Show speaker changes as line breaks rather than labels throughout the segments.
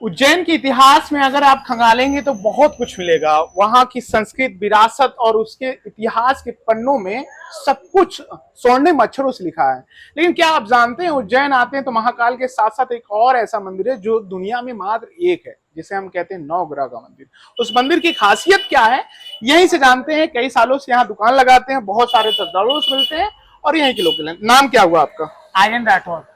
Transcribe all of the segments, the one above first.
उज्जैन के इतिहास में अगर आप खंगालेंगे तो बहुत कुछ मिलेगा। वहां की संस्कृत विरासत और उसके इतिहास के पन्नों में सब कुछ स्वर्णिम अक्षरों से लिखा है। लेकिन क्या आप जानते हैं, उज्जैन आते हैं तो महाकाल के साथ साथ एक और ऐसा मंदिर है जो दुनिया में मात्र एक है, जिसे हम कहते हैं नवग्रह का मंदिर। उस मंदिर की खासियत क्या है, यहीं से जानते हैं। कई सालों से यहाँ दुकान लगाते हैं, बहुत सारे श्रद्धालु मिलते हैं और यहीं के लोग। नाम क्या हुआ आपका?
आर्यन राठौर।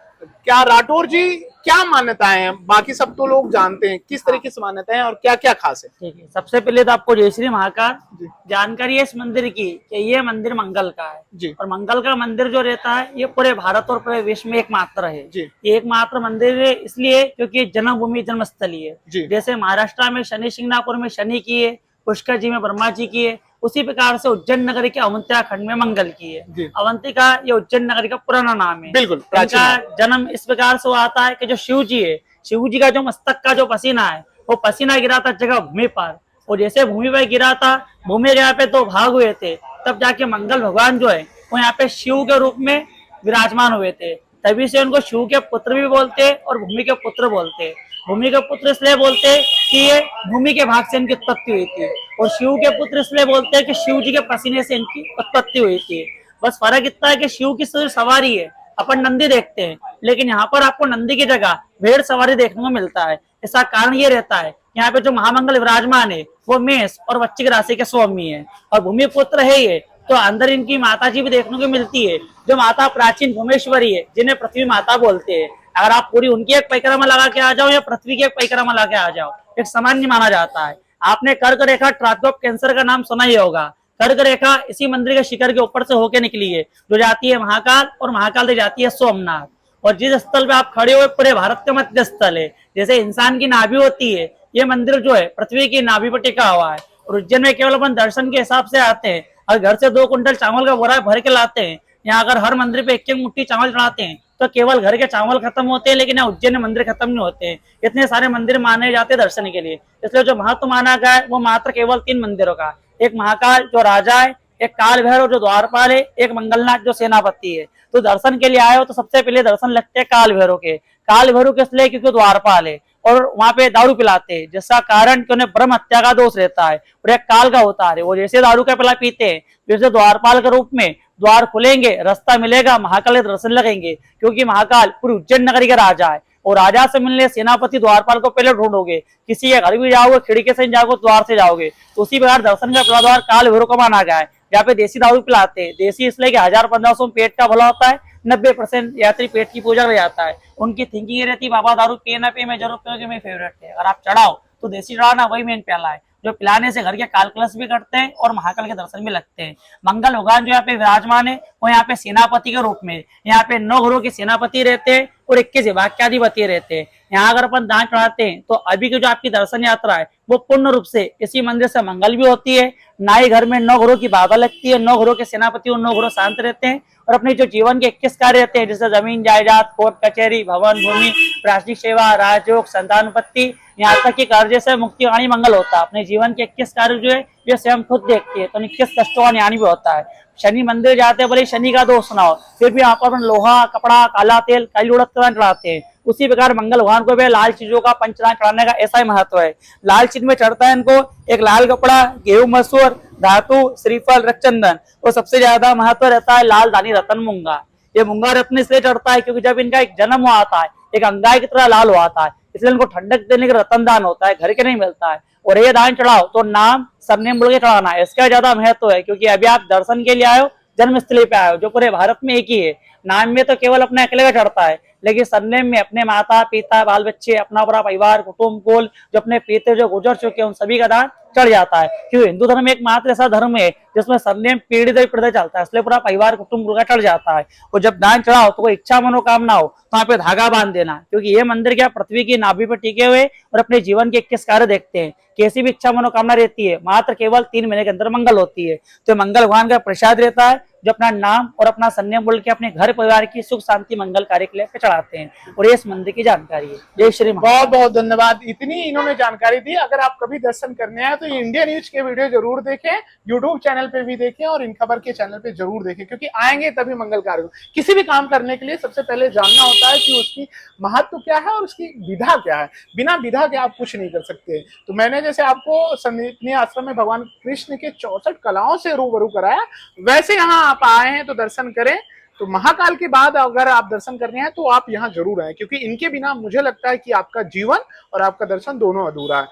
क्या राठौर जी, क्या मान्यताएं हैं? बाकी सब तो लोग जानते हैं, किस तरीके से मान्यताएं और क्या क्या खास है?
ठीक है, सबसे पहले तो आपको जय श्री महाकाल।
जी
जानकारी है इस मंदिर की कि ये मंदिर मंगल का है।
जी
और मंगल का मंदिर जो रहता है ये पूरे भारत और पूरे विश्व में एकमात्र है।
जी
ये एकमात्र मंदिर है इसलिए क्योंकि ये जन्मभूमि जन्मस्थली है।
जी
जैसे महाराष्ट्र में शनि शिंगणापुर में शनि की है, पुष्कर जी में ब्रह्मा जी की है, उसी प्रकार से उज्जैन नगरी के अवंतिका खंड में मंगल की है।
जी
अवंतिका ये उज्जैन नगरी का पुराना नाम है।
बिल्कुल प्राचीन
इनका
है।
जन्म इस प्रकार से हुआ था कि जो शिव जी है, शिव जी का जो मस्तक का जो पसीना है वो पसीना गिरा था जगह भूमि पर। और जैसे भूमि पर गिरा था, भूमि यहाँ पे दो भाग हुए थे, तब जाके मंगल भगवान जो है वो यहाँ पे शिव के रूप में विराजमान हुए थे। तभी से उनको शिव के पुत्र भी बोलते और भूमि के पुत्र बोलते। भूमि के पुत्र इसलिए बोलते कि ये भूमि के भाग से इनकी उत्पत्ति हुई थी, और शिव के पुत्र इसलिए बोलते हैं कि शिव जी के पसीने से इनकी उत्पत्ति हुई थी। बस फर्क इतना है कि शिव की सवारी है, अपन नंदी देखते हैं, लेकिन यहाँ पर आपको नंदी की जगह भेड़ सवारी देखने को मिलता है। इसका कारण ये रहता है, यहाँ पे जो महामंगल विराजमान है वो मेष और वृश्चिक राशि के स्वामी है और भूमि पुत्र है ये। तो अंदर इनकी माता जी भी देखने को मिलती है, जो माता प्राचीन भूमेश्वरी है, जिन्हें पृथ्वी माता बोलते हैं। अगर आप पूरी उनकी एक परिक्रमा लगा के आ जाओ या पृथ्वी की एक परिक्रमा लगा के आ जाओ, एक सामान्य माना जाता है। आपने कर्क रेखा ट्राइब ऑफ कैंसर का नाम सुना ही होगा। कर्क रेखा इसी मंदिर के शिखर के ऊपर से होके निकली है, जो जाती है महाकाल और महाकाल से जाती है सोमनाथ। और जिस स्थल पे आप खड़े हुए पूरे भारत का मध्य स्थल है। जैसे इंसान की नाभि होती है, ये मंदिर जो है पृथ्वी की नाभि पर टिका हुआ है। और उज्जैन में केवल अपन दर्शन के हिसाब से आते हैं और घर से 2 कुंटल चावल का बोरा भर के लाते हैं। यहाँ अगर हर मंदिर पे 1-1 मुट्ठी चावल चढ़ाते हैं तो केवल घर के चावल खत्म होते हैं, लेकिन यहाँ उज्जैन में मंदिर खत्म नहीं होते हैं। इतने सारे मंदिर माने जाते हैं दर्शन के लिए। इसलिए जो महत्व माना गया है वो मात्र केवल 3 मंदिरों का, एक महाकाल जो राजा है, एक काल भैरव जो द्वारपाल है, एक मंगलनाथ जो सेनापति है। तो दर्शन के लिए आए हो तो सबसे पहले दर्शन लगते हैं काल भैरव के। काल भैरव किस लिए? क्योंकि द्वारपाल है और वहां पे दारू पिलाते हैं, जिसका कारण कि उन्हें ब्रह्म हत्या का दोष रहता है और एक काल का होता है। वो जैसे दारू का पिला पीते हैं, जैसे द्वारपाल के रूप में द्वार खुलेंगे, रास्ता मिलेगा, महाकाल के दर्शन लगेंगे। क्योंकि महाकाल पूरी उज्जैन नगरी का राजा है और राजा से मिलने सेनापति द्वारपाल को पहले ढूंढोगे। किसी के घर भी जाओगे, खिड़की से जाओगे, द्वार से जाओगे। तो उसी प्रकार दर्शन का प्रद्वार काल भैरव को माना गया है। यहाँ पे देसी दारू पिलाते हैं। देसी इसलिए कि 1000-1500 पेट का भला होता है, 90% यात्री पेट की पूजा कर जाता है। उनकी थिंकिंग ये रहती है, बाबा दारू पिए ना पिए, मैं जरूर पीऊंगी, मेरी फेवरेट है। अगर आप चढ़ाओ तो देसी चढ़ाना, वही मेन प्याला है, जो पिलाने से घर के काल कलश भी करते हैं और महाकाल के दर्शन भी लगते हैं। मंगल भगवान जो यहाँ पे विराजमान है वो यहाँ पे सेनापति के रूप में, यहाँ पे 9 ग्रहों के सेनापति रहते हैं और 21 भाग्याधिपति रहते हैं। यहाँ अगर अपन दान चढ़ाते हैं तो अभी की जो आपकी दर्शन यात्रा है वो पूर्ण रूप से इसी मंदिर से मंगल भी होती है। ना ही घर में 9 ग्रहों की बाधा लगती है, 9 ग्रहों के सेनापति और 9 ग्रह शांत रहते हैं और अपने जो जीवन के 21 कार्य रहते हैं, जैसे जमीन जायदाद, कोर्ट कचहरी, भवन भूमि, प्रशासनिक सेवा, राजयोग, संतानोत्पत्ति, यहाँ तक कि कर्जे से मुक्ति वाणी मंगल होता है। अपने जीवन के 21 कार्य जो है ये स्वयं खुद देखती है, तो 21 कष्टों का ज्ञानी भी होता है। शनि मंदिर जाते हैं, बोले शनि का दोष ना हो, फिर भी यहाँ पर लोहा, कपड़ा, काला तेल, काली उड़द चढ़ाते हैं। उसी प्रकार मंगल भगवान को भी लाल चीजों का पंचदान चढ़ाने का ऐसा ही महत्व है। लाल चीज में चढ़ता है इनको एक लाल कपड़ा, गेहूं, मसूर, धातु, श्रीफल, रक्तचंदन। और सबसे ज्यादा महत्व रहता है लाल दानी रतन मूंगा। ये मूंगा रत्न इसलिए चढ़ता है क्योंकि जब इनका एक जन्म हुआ था, एक अंगाई की तरह लाल हुआ था, इसलिए इनको ठंडक देने का रतन दान होता है, घर के नहीं मिलता है। और ये दान चढ़ाओ तो नाम सरनेम बोल के चढ़ाना है, इसका ज्यादा महत्व है। क्योंकि अभी आप दर्शन के लिए आए हो, जन्मस्थली पे आए हो, जो पूरे भारत में एक ही है। नाम में तो केवल अपने अकेले का चढ़ता है, लेकिन सरनेम में अपने माता पिता, बाल बच्चे, अपना पूरा परिवार, कुटुंब, कुल, जो अपने पिता जो गुजर चुके हैं उन सभी का दान चढ़ जाता है। क्योंकि हिंदू धर्म एक मात्र ऐसा धर्म है जिसमें सरनेम पीढ़ी दर पीढ़ी चलता है, इसलिए पूरा परिवार, कुटुंब का चढ़ जाता है। और जब दान चढ़ाओ तो कोई इच्छा मनोकामना हो तो वहाँ पे धागा बांध देना, क्योंकि ये मंदिर क्या पृथ्वी की नाभि पर टिके हुए और अपने जीवन के 21 कार्य देखते हैं। कैसी भी इच्छा मनोकामना रहती है, मात्र केवल 3 महीने के अंदर मंगल होती है। तो मंगल भगवान का प्रसाद रहता है, जो अपना नाम और अपना सरनेम बोल के अपने घर परिवार की सुख शांति मंगल कार्य के लिए चढ़ाते हैं। और ये इस मंदिर की जानकारी है। जय श्री महाकाल।
बहुत बहुत धन्यवाद, इतनी इन्होंने जानकारी दी। अगर आप कभी दर्शन करने आए तो इंडिया न्यूज के वीडियो जरूर देखें, यूट्यूब चैनल पे भी देखें और इन खबर के चैनल पे जरूर देखें, क्योंकि आएंगे तभी मंगल कार्य हो। किसी भी काम करने के लिए सबसे पहले जानना होता है कि उसकी महत्व क्या है और उसकी विधा क्या है। बिना विधा के आप कुछ नहीं कर सकते। तो मैंने जैसे आपको संदीपनी आश्रम में भगवान कृष्ण के 64 कलाओं से रूबरू कराया, वैसे यहाँ आप आए हैं तो दर्शन करें। तो महाकाल के बाद अगर आप दर्शन करने हैं तो आप यहाँ जरूर आए, क्योंकि इनके बिना मुझे लगता है कि आपका जीवन और आपका दर्शन दोनों अधूरा है।